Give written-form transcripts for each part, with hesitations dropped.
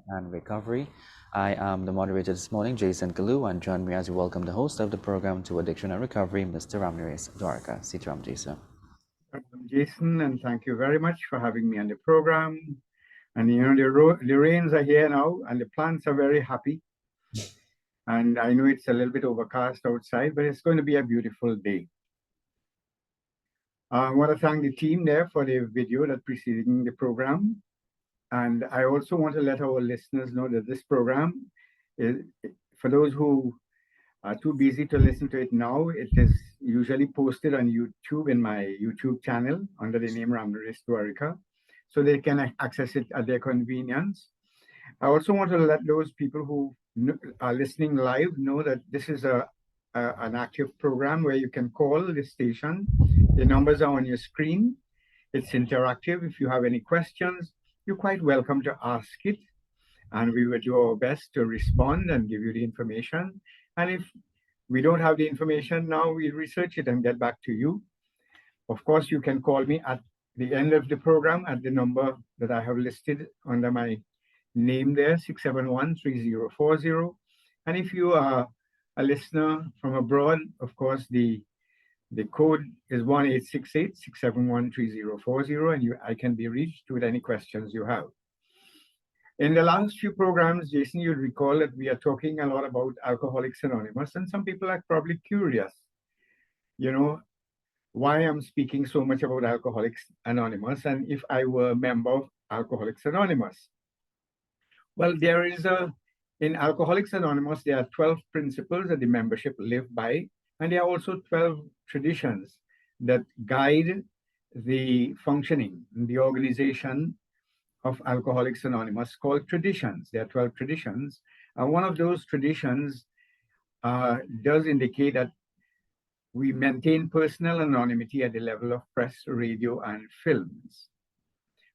and recovery. I am the moderator this morning, Jason Kalu, and join me as we welcome the host of the program to Addiction and Recovery, Mr. Ramnaresh Dwarka. Sitram Jason. I'm Jason, and thank you very much for having me on the program. And the rains are here now, and the plants are very happy. And I know it's a little bit overcast outside, but it's going to be a beautiful day. I want to thank the team there for the video that preceding the program. And I also want to let our listeners know that this program is, for those who are too busy to listen to it now, it is usually posted on YouTube in my YouTube channel under the name Ramnaresh Dwarka, so they can access it at their convenience. I also want to let those people who are listening live know that this is an active program where you can call the station. The numbers are on your screen. It's interactive. If you have any questions, you're quite welcome to ask it, and we will do our best to respond and give you the information. And if we don't have the information now, we'll research it and get back to you. Of course, you can call me at the end of the program at the number that I have listed under my name there, 671-3040. And if you are a listener from abroad, of course, the code is 1-868-671-3040, and I can be reached with any questions you have. In the last few programs, Jason, you'll recall that we are talking a lot about Alcoholics Anonymous, and some people are probably curious, why I'm speaking so much about Alcoholics Anonymous, and if I were a member of Alcoholics Anonymous. Well, in Alcoholics Anonymous, there are 12 principles that the membership live by, and there are also 12 traditions that guide the functioning, the organization of Alcoholics Anonymous, called traditions. There are 12 traditions. One of those traditions does indicate that we maintain personal anonymity at the level of press, radio, and films.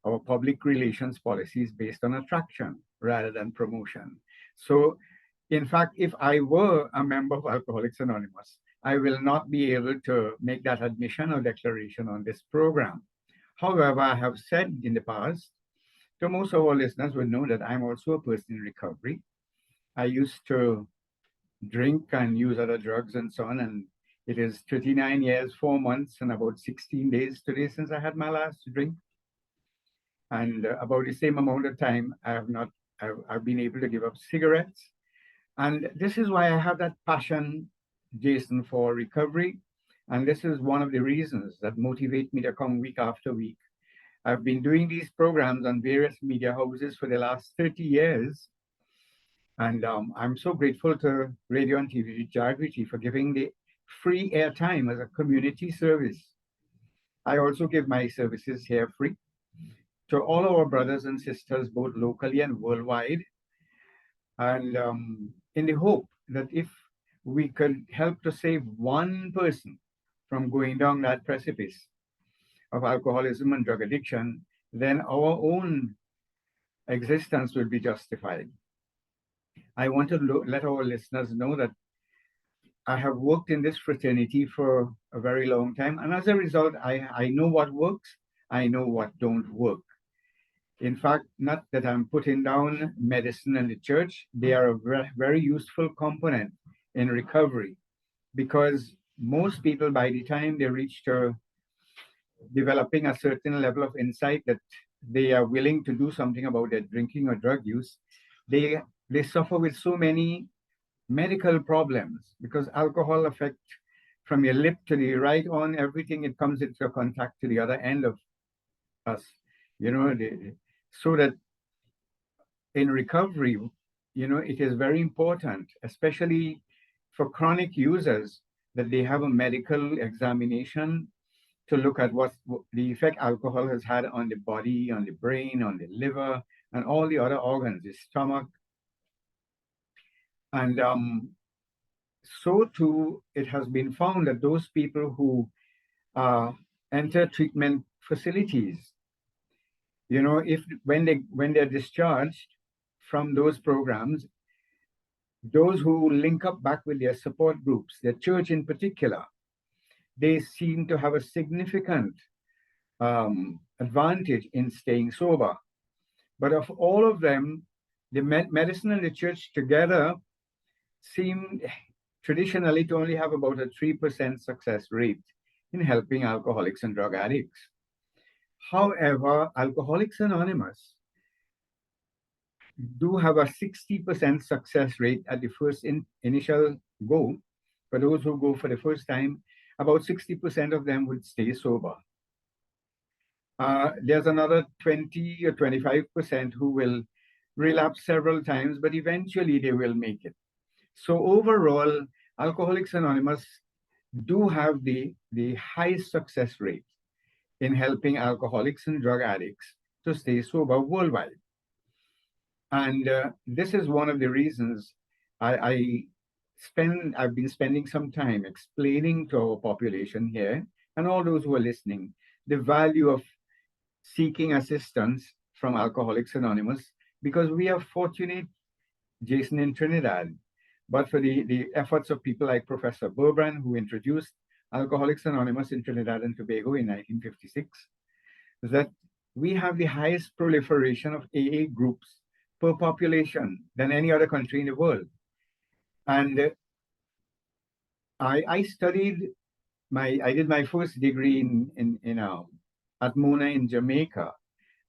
Our public relations policy is based on attraction rather than promotion. So, in fact, if I were a member of Alcoholics Anonymous, I will not be able to make that admission or declaration on this program. However, I have said in the past, so most of our listeners will know that I'm also a person in recovery. I used to drink and use other drugs and so on, and it is 39 years, 4 months, and about 16 days today since I had my last drink. And about the same amount of time, I've been able to give up cigarettes. And this is why I have that passion, Jason, for recovery. And this is one of the reasons that motivate me to come week after week. I've been doing these programs on various media houses for the last 30 years. And I'm so grateful to Radio and TV Jagriti for giving the free airtime as a community service. I also give my services here free to all our brothers and sisters, both locally and worldwide. And in the hope that if we could help to save one person from going down that precipice of alcoholism and drug addiction, then our own existence will be justified. I want to let our listeners know that I have worked in this fraternity for a very long time. And as a result, I know what works. I know what don't work. In fact, not that I'm putting down medicine and the church, they are a very useful component in recovery, because most people, by the time they reach to developing a certain level of insight that they are willing to do something about their drinking or drug use, they suffer with so many medical problems, because alcohol affects from your lip to the right on everything. It comes into contact to the other end of us, so that in recovery, it is very important, especially for chronic users, that they have a medical examination to look at what the effect alcohol has had on the body, on the brain, on the liver, and all the other organs, the stomach. And so too, it has been found that those people who enter treatment facilities, when they're discharged from those programs, those who link up back with their support groups, their church in particular, they seem to have a significant advantage in staying sober. But of all of them, the medicine and the church together seem traditionally to only have about a 3% success rate in helping alcoholics and drug addicts. However, Alcoholics Anonymous do have a 60% success rate at the first initial go. For those who go for the first time, about 60% of them would stay sober. There's another 20 or 25% who will relapse several times, but eventually they will make it. So overall, Alcoholics Anonymous do have the highest success rate in helping alcoholics and drug addicts to stay sober worldwide. And this is one of the reasons I've been spending some time explaining to our population here and all those who are listening the value of seeking assistance from Alcoholics Anonymous, because we are fortunate, Jason, in Trinidad, but for the efforts of people like Professor Berbrand, who introduced Alcoholics Anonymous in Trinidad and Tobago in 1956, that we have the highest proliferation of AA groups per population than any other country in the world. And I did my first degree at Mona in Jamaica.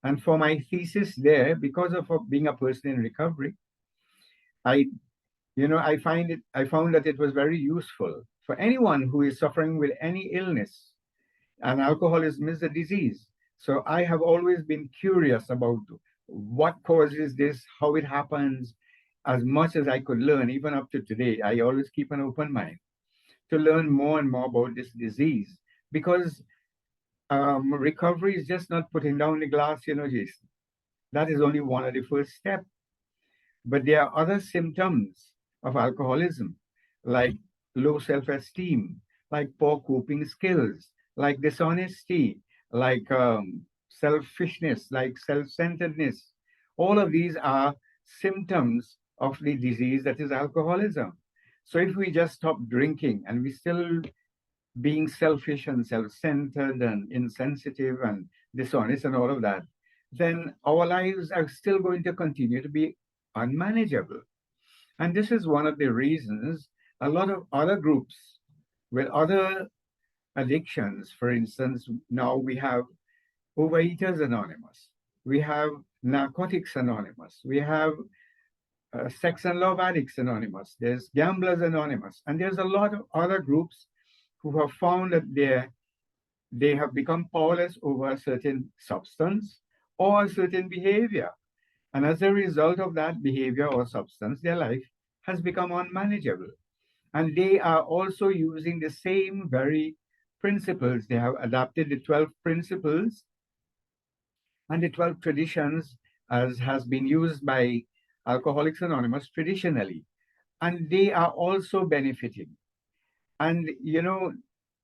And for my thesis there, because of being a person in recovery, I found that it was very useful for anyone who is suffering with any illness, and alcoholism is a disease. So I have always been curious about what causes this, how it happens. As much as I could learn, even up to today, I always keep an open mind to learn more and more about this disease, because recovery is just not putting down the glass, Jason. That is only one of the first steps. But there are other symptoms of alcoholism, like low self-esteem, like poor coping skills, like dishonesty, like selfishness, like self-centeredness. All of these are symptoms of the disease that is alcoholism. So if we just stop drinking and we still being selfish and self-centered and insensitive and dishonest and all of that, then our lives are still going to continue to be unmanageable. And this is one of the reasons a lot of other groups with other addictions, for instance, now we have Overeaters Anonymous, we have Narcotics Anonymous, we have Sex and Love Addicts Anonymous, there's Gamblers Anonymous, and there's a lot of other groups who have found that they have become powerless over a certain substance or a certain behavior. And as a result of that behavior or substance, their life has become unmanageable. And they are also using the same very principles. They have adapted the 12 principles and the 12 traditions as has been used by Alcoholics Anonymous traditionally. And they are also benefiting. And,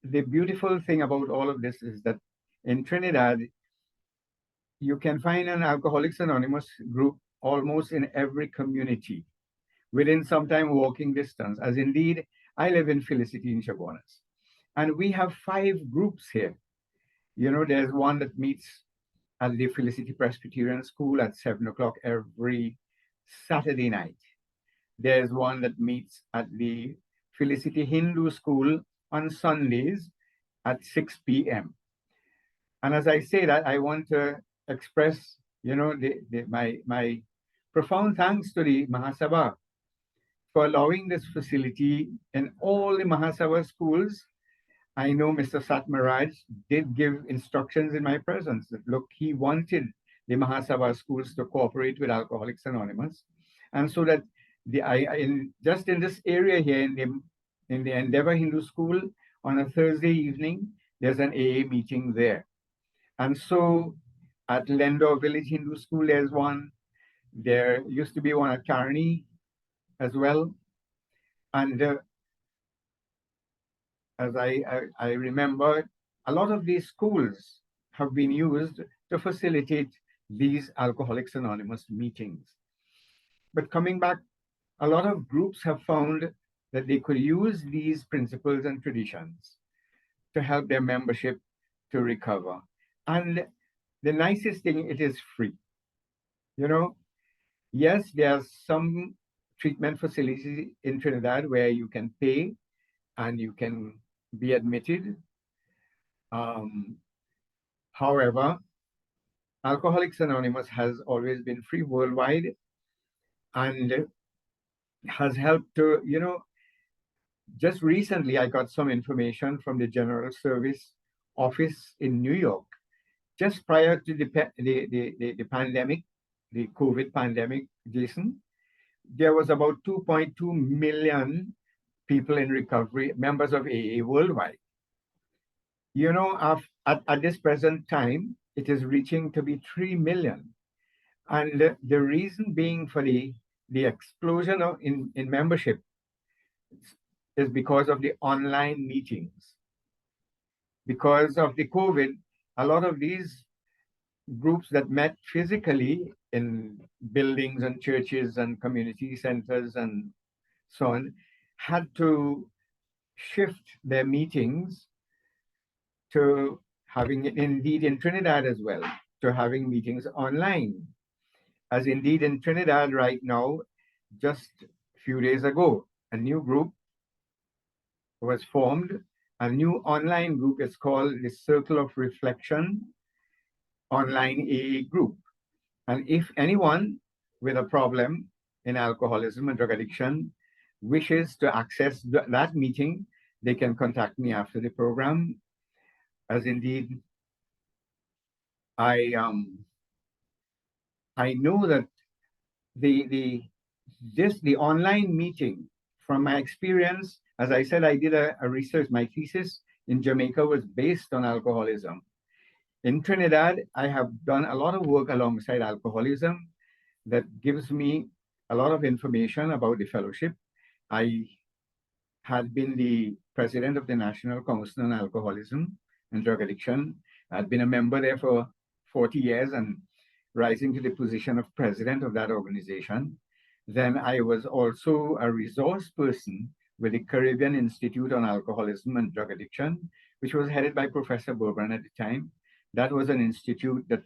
the beautiful thing about all of this is that in Trinidad, you can find an Alcoholics Anonymous group almost in every community, within sometime walking distance, as indeed I live in Felicity in Chaguanas. And we have 5 groups here. There's one that meets at the Felicity Presbyterian School at 7 o'clock every Saturday night. There's one that meets at the Felicity Hindu School on Sundays at 6 p.m. And as I say that, I want to express, my profound thanks to the Mahasabha for allowing this facility in all the Mahasabha schools. I know Mr. Satmaraj did give instructions in my presence that, look, he wanted the Mahasabha schools to cooperate with Alcoholics Anonymous. And so that just in this area here in the Endeavor Hindu School on a Thursday evening, there's an AA meeting there. And so at Lendor Village Hindu School, there's one. There used to be one at Karni as well. And as I remember, a lot of these schools have been used to facilitate these Alcoholics Anonymous meetings. But coming back, a lot of groups have found that they could use these principles and traditions to help their membership to recover. And the nicest thing, it is free. Yes, there are some treatment facilities in Trinidad where you can pay and you can be admitted. Um, However, Alcoholics Anonymous has always been free worldwide and has helped to, just recently I got some information from the General Service Office in New York. Just prior to the pandemic, the COVID pandemic, Jason, there was about 2.2 million people in recovery, members of AA worldwide. At this present time, it is reaching to be 3 million. And the reason being for the explosion in membership is because of the online meetings. Because of the COVID, a lot of these groups that met physically in buildings and churches and community centers and so on had to shift their meetings to having it indeed in Trinidad as well, to having meetings online. As indeed in Trinidad right now, just a few days ago, a new group was formed. A new online group is called the Circle of Reflection Online AA Group. And if anyone with a problem in alcoholism and drug addiction wishes to access that meeting, they can contact me after the program. As indeed, I know that the online meeting, from my experience, as I said, I did a research. My thesis in Jamaica was based on alcoholism. In Trinidad, I have done a lot of work alongside alcoholism that gives me a lot of information about the fellowship. I had been the president of the National Council on Alcoholism and Drug Addiction. I'd been a member there for 40 years and rising to the position of president of that organization. Then I was also a resource person with the Caribbean Institute on Alcoholism and Drug Addiction, which was headed by Professor Bourbon at the time. That was an institute that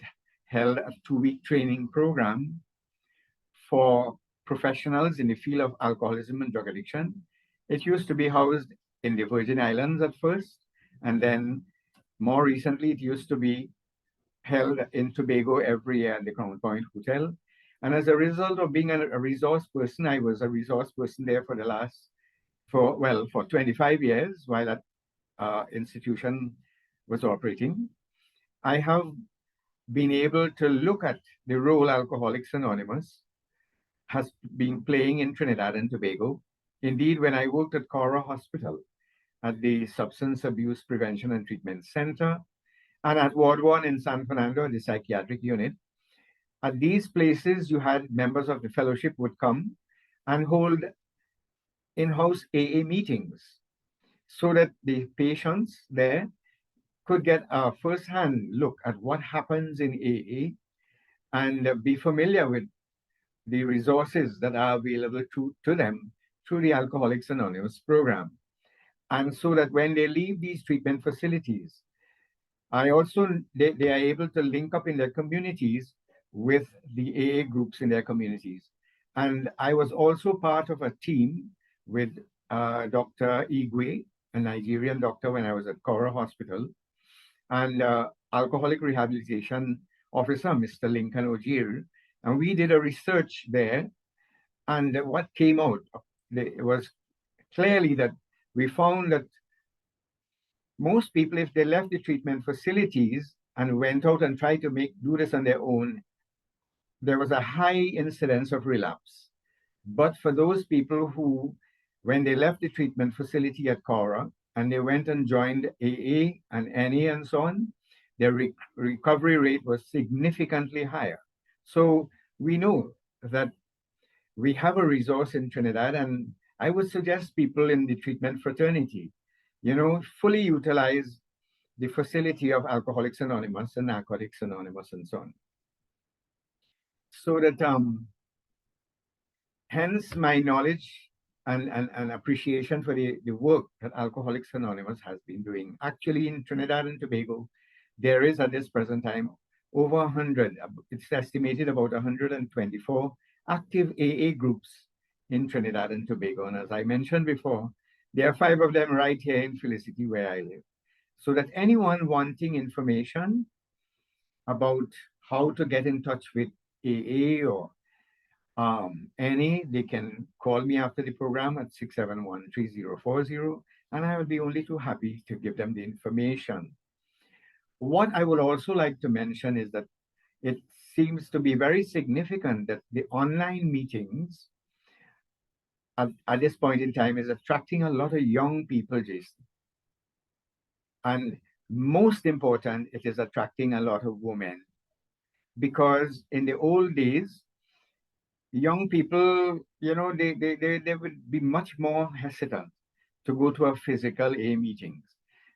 held a 2-week training program for professionals in the field of alcoholism and drug addiction. It used to be housed in the Virgin Islands at first, and then more recently, it used to be held in Tobago every year at the Crown Point Hotel. And as a result of being a resource person, I was a resource person there for 25 years while that institution was operating. I have been able to look at the role Alcoholics Anonymous has been playing in Trinidad and Tobago. Indeed, when I worked at Cora Hospital, at the Substance Abuse Prevention and Treatment Center, and at Ward 1 in San Fernando, the psychiatric unit, at these places, you had members of the fellowship would come and hold in-house AA meetings so that the patients there could get a first-hand look at what happens in AA and be familiar with the resources that are available to them through the Alcoholics Anonymous program. And so that when they leave these treatment facilities, they are able to link up in their communities with the AA groups in their communities. And I was also part of a team with Dr. Igwe, a Nigerian doctor, when I was at Cora Hospital, and alcoholic rehabilitation officer, Mr. Lincoln Ojir. And we did a research there. And what came out, it was clearly that we found that most people, if they left the treatment facilities and went out and tried to do this on their own, there was a high incidence of relapse. But for those people who, when they left the treatment facility at Cora and they went and joined AA and NA and so on, their recovery rate was significantly higher. So we know that we have a resource in Trinidad, and I would suggest people in the treatment fraternity, fully utilize the facility of Alcoholics Anonymous and Narcotics Anonymous and so on. So that, hence my knowledge and appreciation for the work that Alcoholics Anonymous has been doing. Actually, in Trinidad and Tobago, there is at this present time over 100, it's estimated about 124 active AA groups in Trinidad and Tobago. And as I mentioned before, there are 5 of them right here in Felicity where I live. So that anyone wanting information about how to get in touch with AA or any, they can call me after the program at 671-3040, and I will be only too happy to give them the information. What I would also like to mention is that it seems to be very significant that the online meetings at this point in time is attracting a lot of young people, Jason. And most important, it is attracting a lot of women. Because in the old days, young people, they would be much more hesitant to go to a physical A meetings.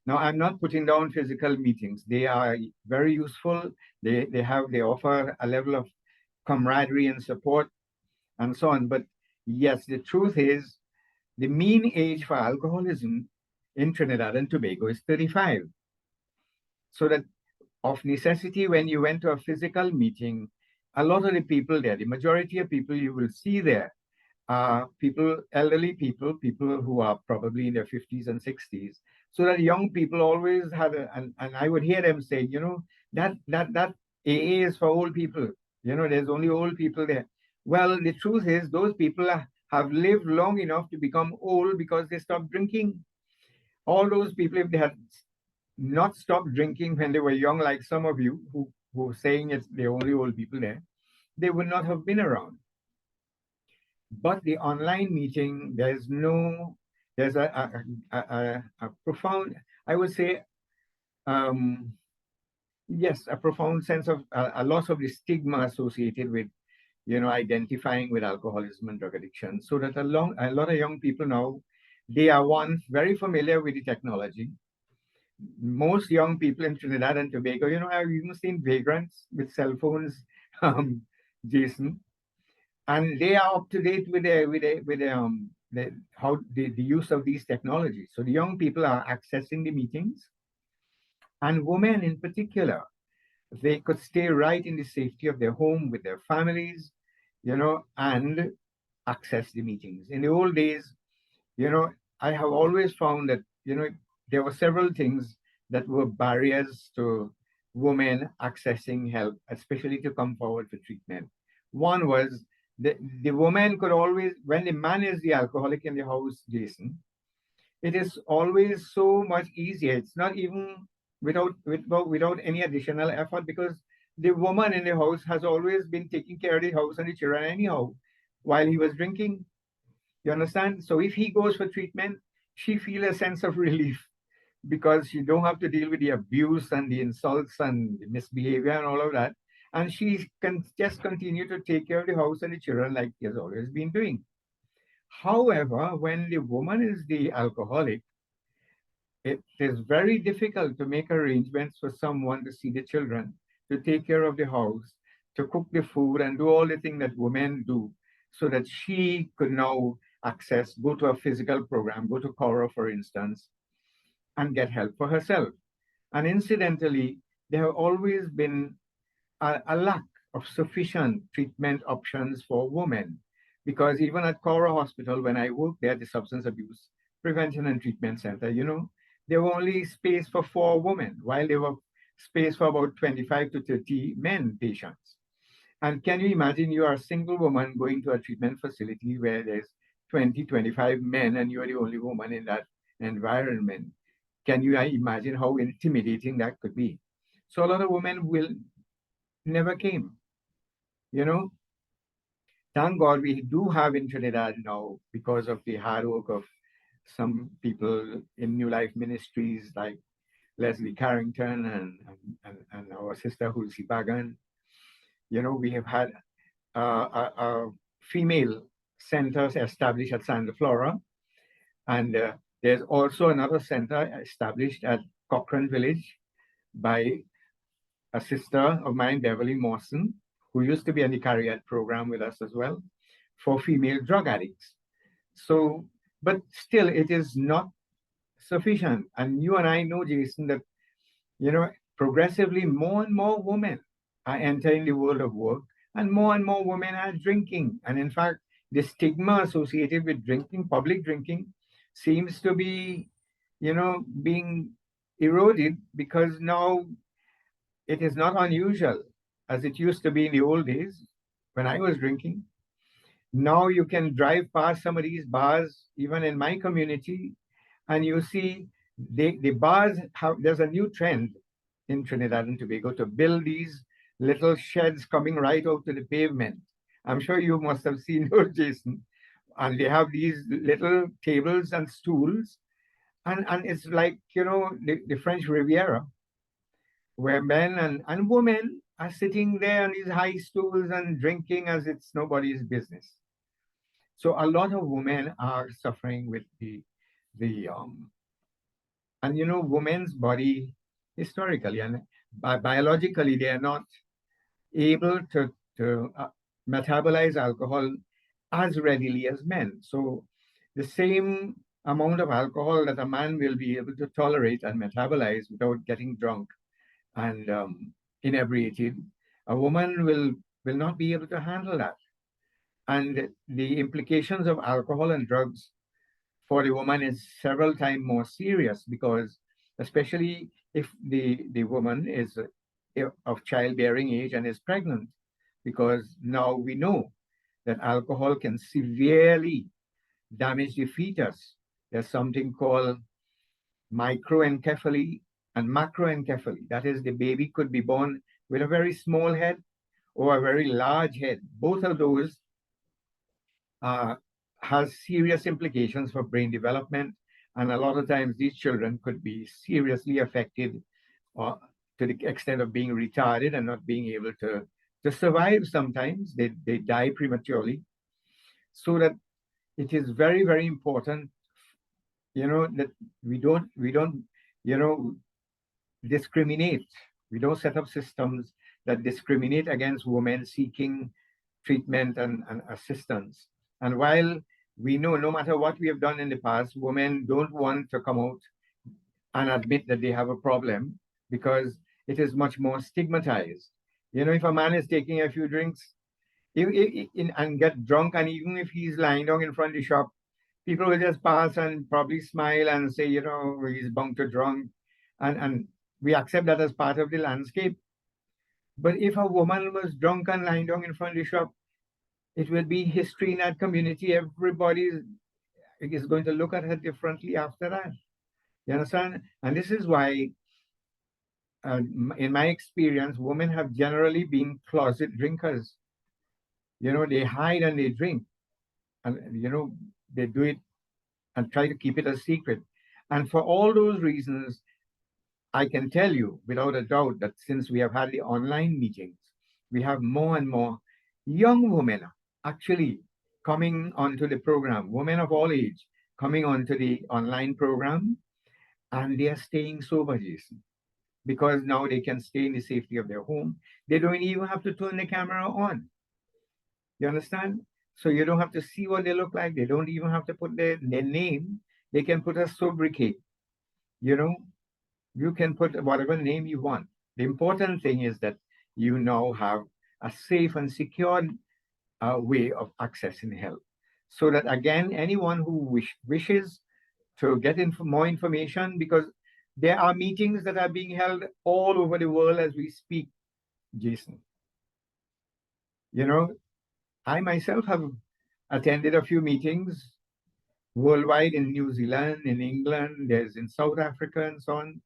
Now, I'm not putting down physical meetings. They are very useful. They offer a level of camaraderie and support and so on. But yes, the truth is the mean age for alcoholism in Trinidad and Tobago is 35. So that of necessity, when you went to a physical meeting, a lot of the people there, the majority of people you will see there are people, elderly people, people who are probably in their 50s and 60s. So that young people always had, and I would hear them say, that AA is for old people. There's only old people there. Well, the truth is those people have lived long enough to become old because they stopped drinking. All those people, if they had not stopped drinking when they were young, like some of you who were saying it's the only old people there, they would not have been around. But the online meeting, there's a profound, I would say, yes, a profound sense of a loss of the stigma associated with, identifying with alcoholism and drug addiction. So that a lot of young people now, they are very familiar with the technology. Most young people in Trinidad and Tobago, I've even seen vagrants with cell phones, Jason, and they are up to date with the use of these technologies. So the young people are accessing the meetings, and women in particular, they could stay right in the safety of their home with their families, and access the meetings. In the old days, I have always found that, there were several things that were barriers to women accessing help, especially to come forward for treatment. One was the woman could always, when the man is the alcoholic in the house, Jason, it is always so much easier. It's not even without any additional effort, because the woman in the house has always been taking care of the house and the children anyhow while he was drinking. You understand? So if he goes for treatment, she feels a sense of relief because she don't have to deal with the abuse and the insults and the misbehavior and all of that. And she can just continue to take care of the house and the children like he has always been doing. However, when the woman is the alcoholic, it is very difficult to make arrangements for someone to see the children, to take care of the house, to cook the food and do all the things that women do, so that she could now go to a physical program, go to Cora, for instance, and get help for herself. And incidentally, there have always been a lack of sufficient treatment options for women, because even at Cora Hospital, when I worked there at the Substance Abuse Prevention and Treatment Center, there were only space for 4 women, while there were space for about 25 to 30 men patients. And can you imagine you are a single woman going to a treatment facility where there's 20, 25 men and you're the only woman in that environment? Can you imagine how intimidating that could be? So a lot of women never came, Thank God we do have in Trinidad now, because of the hard work of some people in New Life Ministries like Leslie Carrington and our sister Hulsi Bagan. We have had a female centers established at Santa Flora, and there's also another center established at Cochrane Village by a sister of mine, Beverly Mawson, who used to be in the CARIAD program with us as well, for female drug addicts. So, but still, it is not sufficient. And you and I know, Jason, that, progressively more and more women are entering the world of work, and more women are drinking. And in fact, the stigma associated with drinking, public drinking, seems to be, being eroded, because now it is not unusual as it used to be in the old days when I was drinking. Now you can drive past some of these bars, even in my community, and you see the bars have, there's a new trend in Trinidad and Tobago to build these little sheds coming right out to the pavement. I'm sure you must have seen those, Jason. And they have these little tables and stools, and it's like, the French Riviera, where men and women are sitting there on these high stools and drinking as it's nobody's business. So a lot of women are suffering with the and women's body historically and biologically, they are not able to metabolize alcohol as readily as men. So the same amount of alcohol that a man will be able to tolerate and metabolize without getting drunk and inebriated, a woman will not be able to handle that. And the implications of alcohol and drugs for the woman is several times more serious, because especially if the woman is of childbearing age and is pregnant, because now we know that alcohol can severely damage the fetus. There's something called microencephaly and macroencephaly. That is, the baby could be born with a very small head or a very large head. Both of those has serious implications for brain development, and a lot of times these children could be seriously affected, or to the extent of being retarded and not being able to survive. Sometimes they die prematurely. So that it is very, very important, that we don't discriminate. We don't set up systems that discriminate against women seeking treatment and assistance. And while we know, no matter what we have done in the past, women don't want to come out and admit that they have a problem, because it is much more stigmatized. If a man is taking a few drinks and get drunk, and even if he's lying down in front of the shop, people will just pass and probably smile and say, he's bound to drunk. And we accept that as part of the landscape. But if a woman was drunk and lying down in front of the shop, it will be history in that community. Everybody is going to look at her differently after that. You understand? And this is why, in my experience, women have generally been closet drinkers. They hide and they drink. And, they do it and try to keep it a secret. And for all those reasons, I can tell you without a doubt that since we have had the online meetings, we have more and more young women actually coming onto the program, women of all age coming onto the online program, and they are staying sober, Jason, because now they can stay in the safety of their home. They don't even have to turn the camera on. You understand? So you don't have to see what they look like. They don't even have to put their name. They can put a sobriquet. You can put whatever name you want. The important thing is that you now have a safe and secure way of accessing help. So that, again, anyone who wishes to get more information, because there are meetings that are being held all over the world as we speak, Jason. I myself have attended a few meetings worldwide, in New Zealand, in England, there's in South Africa, and so on.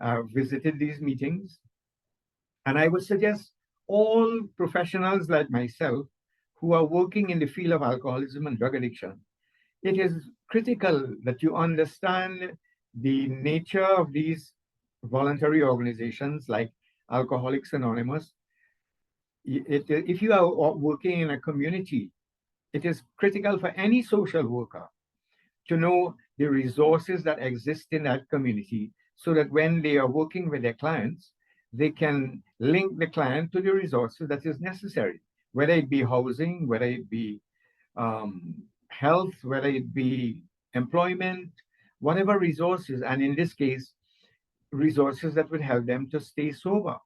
I've visited these meetings. And I would suggest all professionals like myself who are working in the field of alcoholism and drug addiction, it is critical that you understand the nature of these voluntary organizations like Alcoholics Anonymous. If you are working in a community, it is critical for any social worker to know the resources that exist in that community, so that when they are working with their clients, they can link the client to the resources that is necessary, whether it be housing, whether it be health, whether it be employment, whatever resources, and in this case, resources that would help them to stay sober,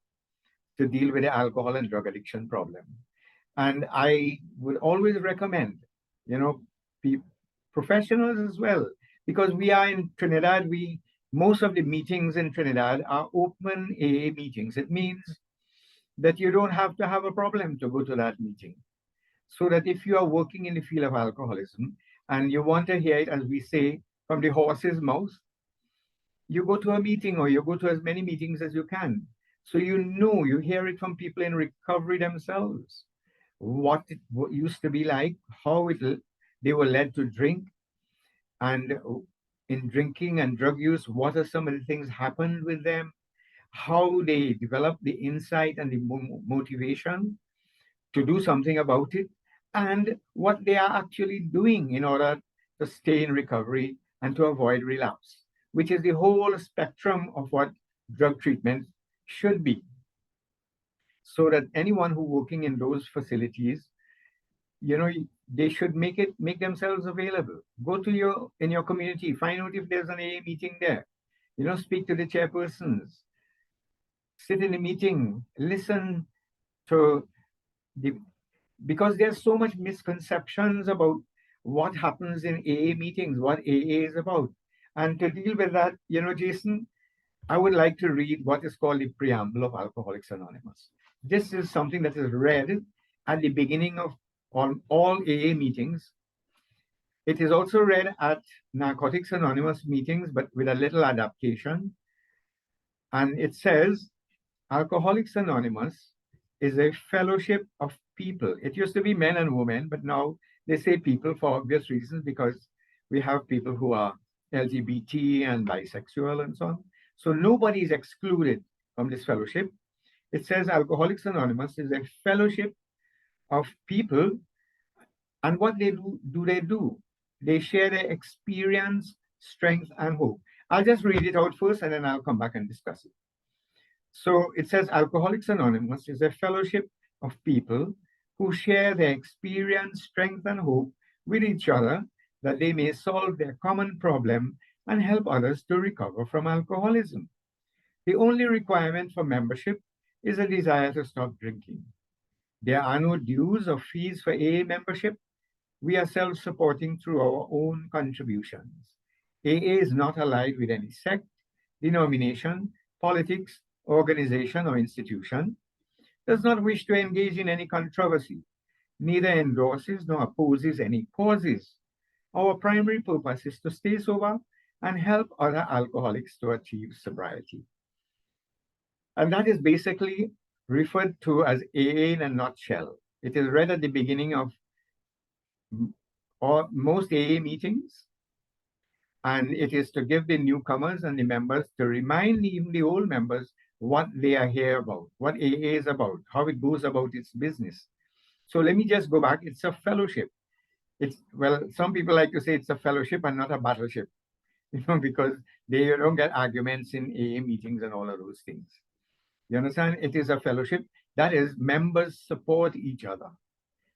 to deal with the alcohol and drug addiction problem. And I would always recommend, you know, professionals as well, because we are in Trinidad. Most of the meetings in Trinidad are open AA meetings. It means that you don't have to have a problem to go to that meeting. So that if you are working in the field of alcoholism and you want to hear it, as we say, from the horse's mouth, you go to a meeting or you go to as many meetings as you can. So you hear it from people in recovery themselves, what it used to be like, they were led to drink, and in drinking and drug use, what are some of the things happened with them, how they developed the insight and the motivation to do something about it, and what they are actually doing in order to stay in recovery and to avoid relapse, which is the whole spectrum of what drug treatment should be. So that anyone who working in those facilities, they should make themselves available. Go to in your community, find out if there's an AA meeting there. Speak to the chairpersons, sit in a meeting, listen to because there's so much misconceptions about what happens in AA meetings, what AA is about. And to deal with that, Jason, I would like to read what is called the preamble of Alcoholics Anonymous. This is something that is read at the beginning of all AA meetings. It is also read at Narcotics Anonymous meetings, but with a little adaptation. And it says, Alcoholics Anonymous is a fellowship of people. It used to be men and women, but now they say people for obvious reasons, because we have people who are LGBT and bisexual and so on. So nobody is excluded from this fellowship. It says Alcoholics Anonymous is a fellowship of people. And what they do? They share their experience, strength, and hope. I'll just read it out first, and then I'll come back and discuss it. So it says Alcoholics Anonymous is a fellowship of people who share their experience, strength, and hope with each other, that they may solve their common problem and help others to recover from alcoholism. The only requirement for membership is a desire to stop drinking. There are no dues or fees for AA membership. We are self-supporting through our own contributions. AA is not allied with any sect, denomination, politics, organization, or institution, does not wish to engage in any controversy, neither endorses nor opposes any causes. Our primary purpose is to stay sober and help other alcoholics to achieve sobriety. And that is basically referred to as AA in a nutshell. It is read at the beginning of most AA meetings, and it is to give the newcomers and the members, to remind even the old members what they are here about, what AA is about, how it goes about its business. So let me just go back. It's a fellowship. Some people like to say it's a fellowship and not a battleship, because they don't get arguments in AA meetings and all of those things. You understand? It is a fellowship. That is, members support each other.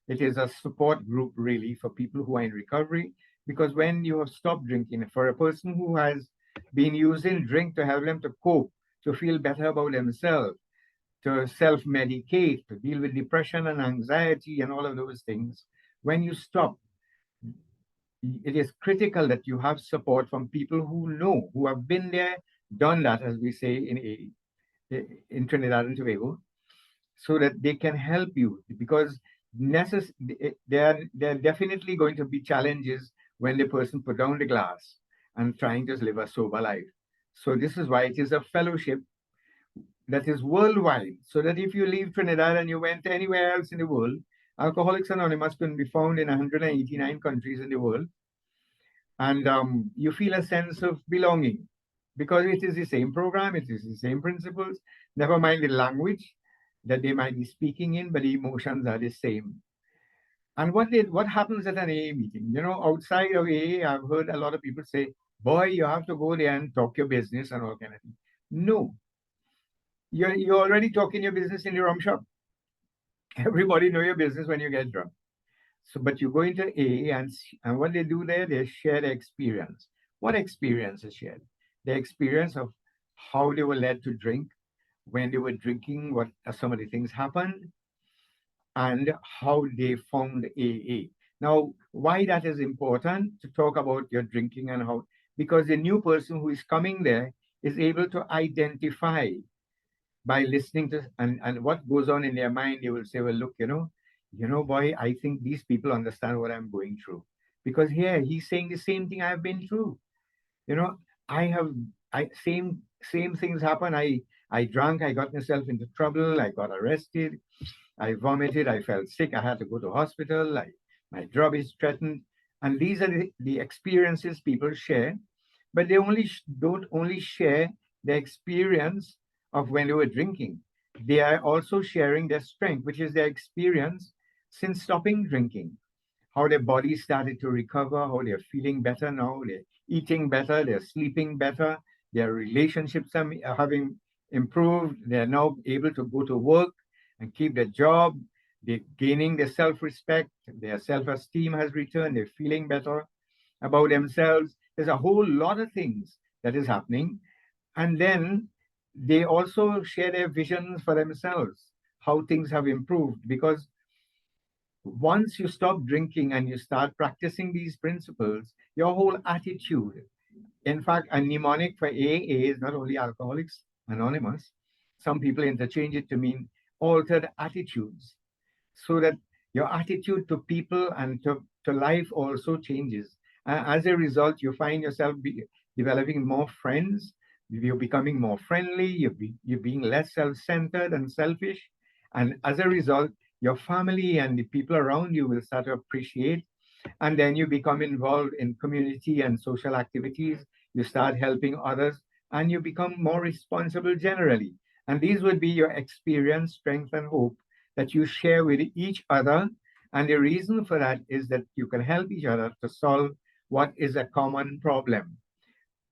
It is a support group, really, for people who are in recovery, because when you have stopped drinking, for a person who has been using drink to help them to cope, to feel better about themselves, to self-medicate, to deal with depression and anxiety and all of those things, when you stop, it is critical that you have support from people who know, who have been there, done that, as we say in Trinidad and Tobago, so that they can help you, because there are definitely going to be challenges when the person put down the glass and trying to live a sober life. So this is why it is a fellowship that is worldwide, so that if you leave Trinidad and you went anywhere else in the world, Alcoholics Anonymous can be found in 189 countries in the world, and you feel a sense of belonging, because it is the same program, it is the same principles, never mind the language that they might be speaking in, but the emotions are the same. And what happens at an AA meeting? Outside of AA, I've heard a lot of people say, boy, you have to go there and talk your business and all kind of things. No. You're already talking your business in the rum shop. Everybody know your business when you get drunk. So, but you go into AA, and what they do there, they share their experience. What experience is shared? The experience of how they were led to drink, when they were drinking, what some of the things happened, and how they found AA. Now, why that is important to talk about your drinking and how, because the new person who is coming there is able to identify by listening to and what goes on in their mind. They will say, well, look, boy, I think these people understand what I'm going through. Because here he's saying the same thing I've been through. You know, I have I same things happen. I drank, I got myself into trouble, I got arrested, I vomited, I felt sick, I had to go to hospital, my job is threatened. And these are the experiences people share, but they don't only share the experience of when they were drinking. They are also sharing their strength, which is their experience since stopping drinking, how their body started to recover, how they're feeling better now, they're eating better, they're sleeping better, their relationships are having improved, they're now able to go to work and keep their job, they're gaining their self-respect, their self-esteem has returned, they're feeling better about themselves. There's a whole lot of things that is happening. And then they also share their visions for themselves, how things have improved, because once you stop drinking and you start practicing these principles, your whole attitude, in fact, a mnemonic for AA is not only Alcoholics Anonymous, some people interchange it to mean altered attitudes, so that your attitude to people and to life also changes. As a result, you find yourself developing more friends, you're becoming more friendly, you're being less self-centered and selfish. And as a result, your family and the people around you will start to appreciate. And then you become involved in community and social activities. You start helping others and you become more responsible generally. And these would be your experience, strength, and hope that you share with each other. And the reason for that is that you can help each other to solve what is a common problem.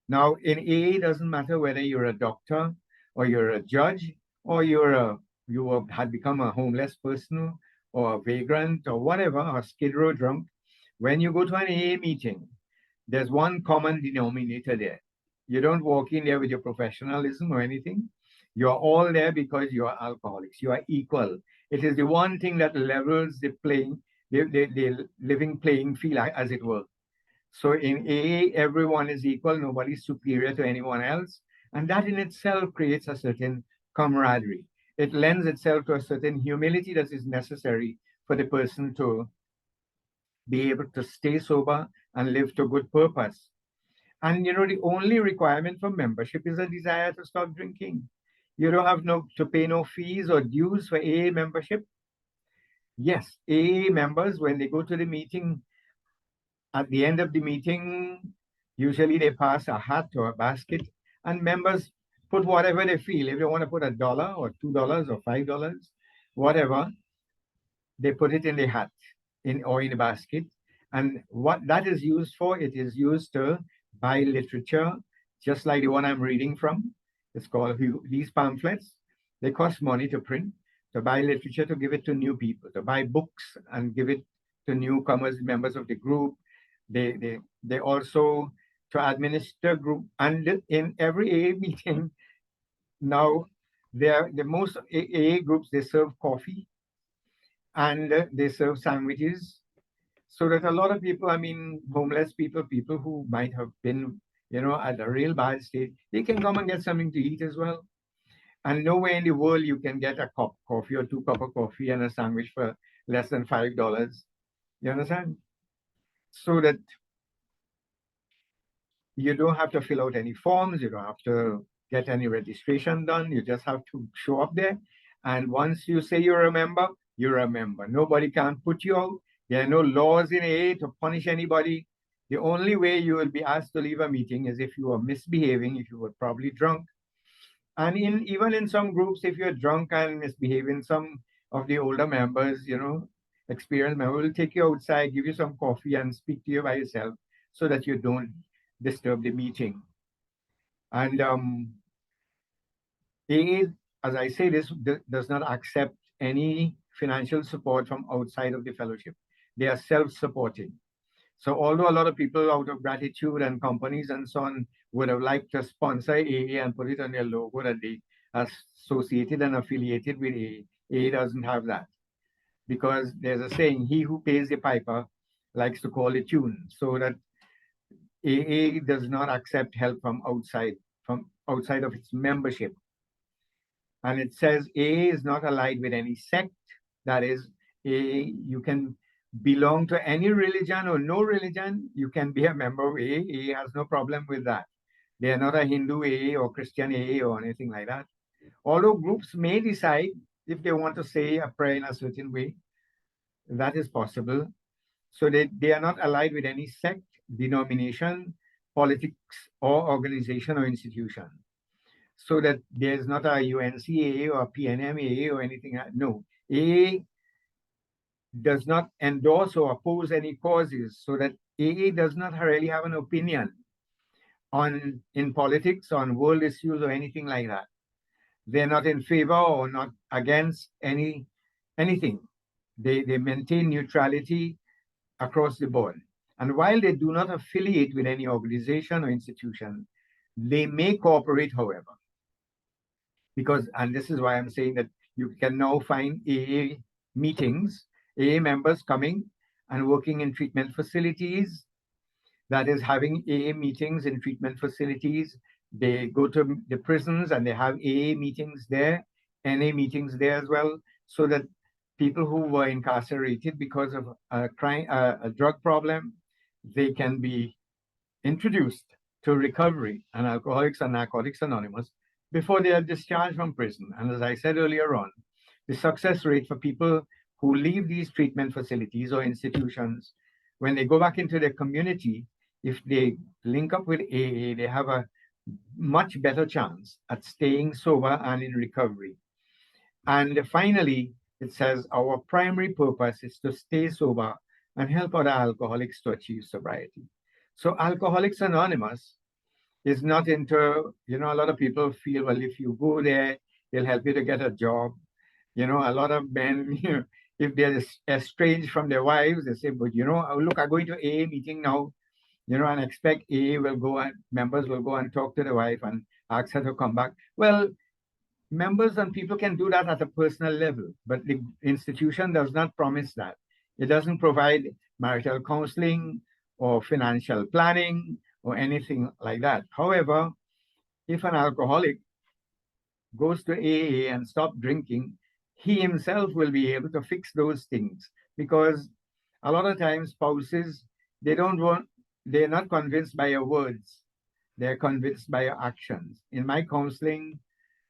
Now, in AA, it doesn't matter whether you're a doctor or you're a judge or had become a homeless person or a vagrant or whatever, or skid row drunk. When you go to an AA meeting, there's one common denominator there. You don't walk in there with your professionalism or anything. You're all there because you are alcoholics. You are equal. It is the one thing that levels the living playing field, as it were. So in AA, everyone is equal. Nobody's superior to anyone else. And that in itself creates a certain camaraderie. It lends itself to a certain humility that is necessary for the person to be able to stay sober and live to good purpose. And the only requirement for membership is a desire to stop drinking. You don't have to pay no fees or dues for AA membership. Yes, AA members, when they go to the meeting, at the end of the meeting, usually they pass a hat or a basket, and members put whatever they feel. If they want to put $1 or $2 or $5, whatever, they put it in the hat or in the basket. And what that is used for, it is used to buy literature, just like the one I'm reading from. It's called these pamphlets. They cost money to print, to buy literature, to give it to new people, to buy books and give it to newcomers, members of the group. They also to administer group. And in every AA meeting now, the most AA groups, they serve coffee and they serve sandwiches, so that a lot of people, I mean, homeless people, people who might have been, at a real bad state, they can come and get something to eat as well. And nowhere in the world you can get a cup of coffee or 2 cups of coffee and a sandwich for less than $5. You understand? So that you don't have to fill out any forms, you don't have to get any registration done. You just have to show up there. And once you say you're a member, you're a member. Nobody can put you out. There are no laws in AA to punish anybody. The only way you will be asked to leave a meeting is if you are misbehaving, if you were probably drunk. And even in some groups, if you're drunk and misbehaving, some of the older members, experienced members will take you outside, give you some coffee and speak to you by yourself so that you don't disturb the meeting. And AA, as I say, this does not accept any financial support from outside of the fellowship. They are self-supporting. So although a lot of people out of gratitude and companies and so on would have liked to sponsor AA and put it on their logo that they are associated and affiliated with AA, AA doesn't have that. because there's a saying, he who pays the piper likes to call the tune, so that AA does not accept help from outside of its membership. And it says AA is not allied with any sect. That is, AA, you can belong to any religion or no religion, you can be a member of AA. AA has no problem with that. They are not a Hindu AA or Christian AA or anything like that. Although groups may decide if they want to say a prayer in a certain way, that is possible. So they are not allied with any sect, denomination, politics, or organization or institution. So that there's not a UNCAA or a PNMAA or anything. No, AA does not endorse or oppose any causes, so that AA does not really have an opinion in politics, on world issues, or anything like that. They're not in favor or not against anything. They maintain neutrality across the board. And while they do not affiliate with any organization or institution, they may cooperate, however. Because, and this is why I'm saying that you can now find AA meetings, AA members coming and working in treatment facilities, that is, having AA meetings in treatment facilities. They go to the prisons and they have AA meetings there, NA meetings there as well, so that people who were incarcerated because of a crime, a drug problem, they can be introduced to recovery and Alcoholics and Narcotics Anonymous before they are discharged from prison. And as I said earlier on, the success rate for people who leave these treatment facilities or institutions, when they go back into their community, if they link up with AA, they have a much better chance at staying sober and in recovery. And finally, it says our primary purpose is to stay sober and help other alcoholics to achieve sobriety. So Alcoholics Anonymous is not into, a lot of people feel, well, if you go there, they'll help you to get a job. A lot of men, if they're estranged from their wives, they say, but look, I'm going to AA meeting now, and expect AA will go and members will go and talk to the wife and ask her to come back. Well, members and people can do that at a personal level, but the institution does not promise that. It doesn't provide marital counseling or financial planning or anything like that. However, if an alcoholic goes to AA and stops drinking, he himself will be able to fix those things, because a lot of times spouses, they're not convinced by your words, they're convinced by your actions. In my counseling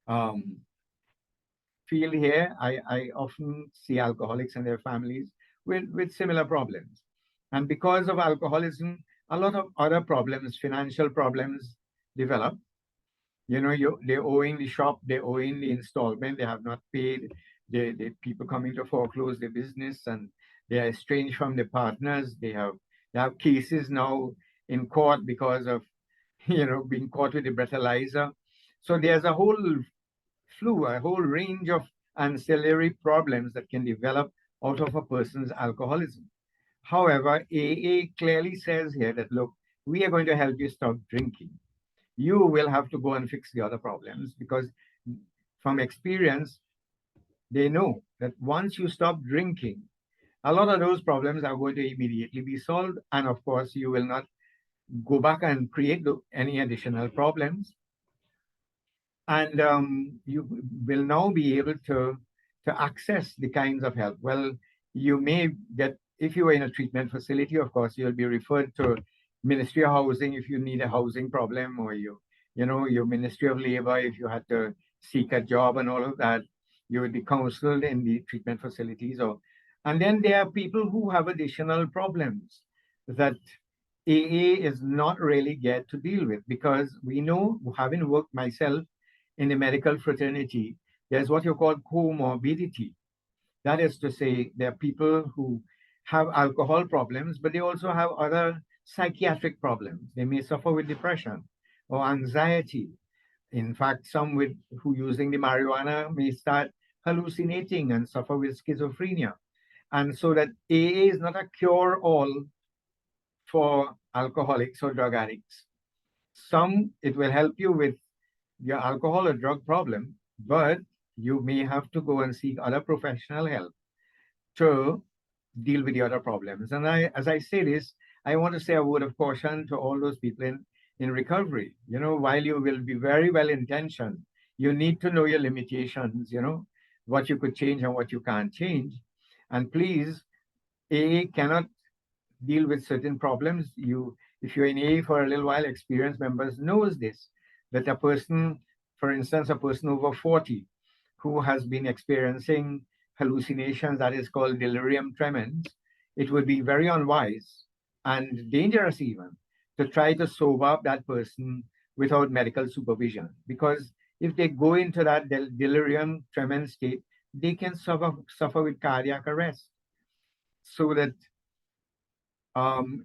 field here, I often see alcoholics and their families with similar problems. And because of alcoholism, a lot of other problems, financial problems develop. They're owing the shop, they're owing the installment, they have not paid, the people coming to foreclose their business, and they are estranged from their partners. They have cases now in court because of, being caught with the breathalyzer. So there's a whole range of ancillary problems that can develop out of a person's alcoholism. However, AA clearly says here that, look, we are going to help you stop drinking. You will have to go and fix the other problems, because from experience, they know that once you stop drinking, a lot of those problems are going to immediately be solved. And of course, you will not go back and create any additional problems. And you will now be able to access the kinds of help. Well, you may get, if you are in a treatment facility, of course, you'll be referred to Ministry of Housing if you need a housing problem, or your Ministry of Labor if you had to seek a job and all of that. You would be counseled in the treatment facilities. And then there are people who have additional problems that AA is not really geared to deal with, because we know, having worked myself in the medical fraternity, there's what you call comorbidity. That is to say, there are people who have alcohol problems, but they also have other psychiatric problems. They may suffer with depression or anxiety. In fact, some who using the marijuana may start hallucinating and suffer with schizophrenia. And so that AA is not a cure-all for alcoholics or drug addicts. It will help you with your alcohol or drug problem, but you may have to go and seek other professional help. to deal with the other problems. And as I say this, I want to say a word of caution to all those people in recovery. You know, while you will be very well intentioned, you need to know your limitations, you know, what you could change and what you can't change. And please, AA cannot deal with certain problems. If you're in AA for a little while, experienced members knows this, that a person, for instance, a person over 40 who has been experiencing hallucinations, that is called delirium tremens, it would be very unwise and dangerous even to try to sober up that person without medical supervision. Because if they go into that delirium tremens state, they can suffer with cardiac arrest. So that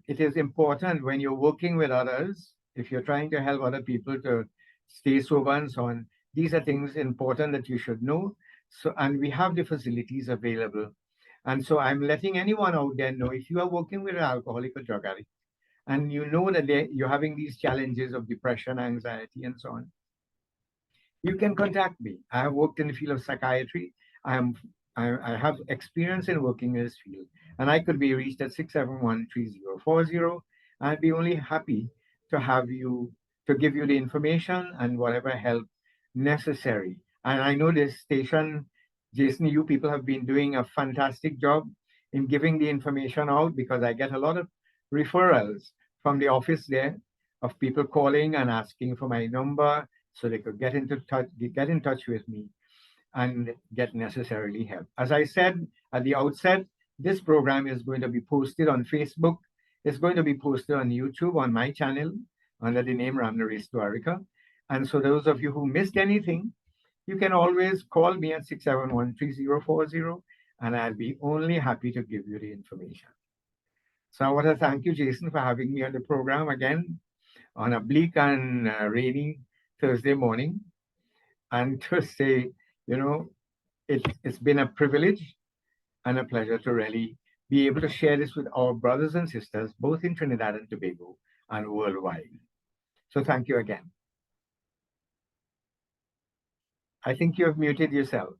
it is important when you're working with others, if you're trying to help other people to stay sober and so on, these are things important that you should know. So, and we have the facilities available. And so I'm letting anyone out there know, if you are working with an alcoholic or drug addict, and you know that you're having these challenges of depression, anxiety, and so on, you can contact me. I have worked in the field of psychiatry. I have experience in working in this field, and I could be reached at 671-3040. I'd be only happy to have you, to give you the information and whatever help necessary. And I know this station, Jason, you people have been doing a fantastic job in giving the information out, because I get a lot of referrals from the office there of people calling and asking for my number so they could get in touch with me and get necessarily help. As I said at the outset, this program is going to be posted on Facebook. It's going to be posted on YouTube on my channel under the name Ramnaresh Dwarika. And so those of you who missed anything, you can always call me at 671-3040, and I'll be only happy to give you the information. So I want to thank you, Jason, for having me on the program again on a bleak and rainy Thursday morning, and to say, you know, it's been a privilege and a pleasure to really be able to share this with our brothers and sisters, both in Trinidad and Tobago and worldwide. So thank you again. I think you have muted yourself.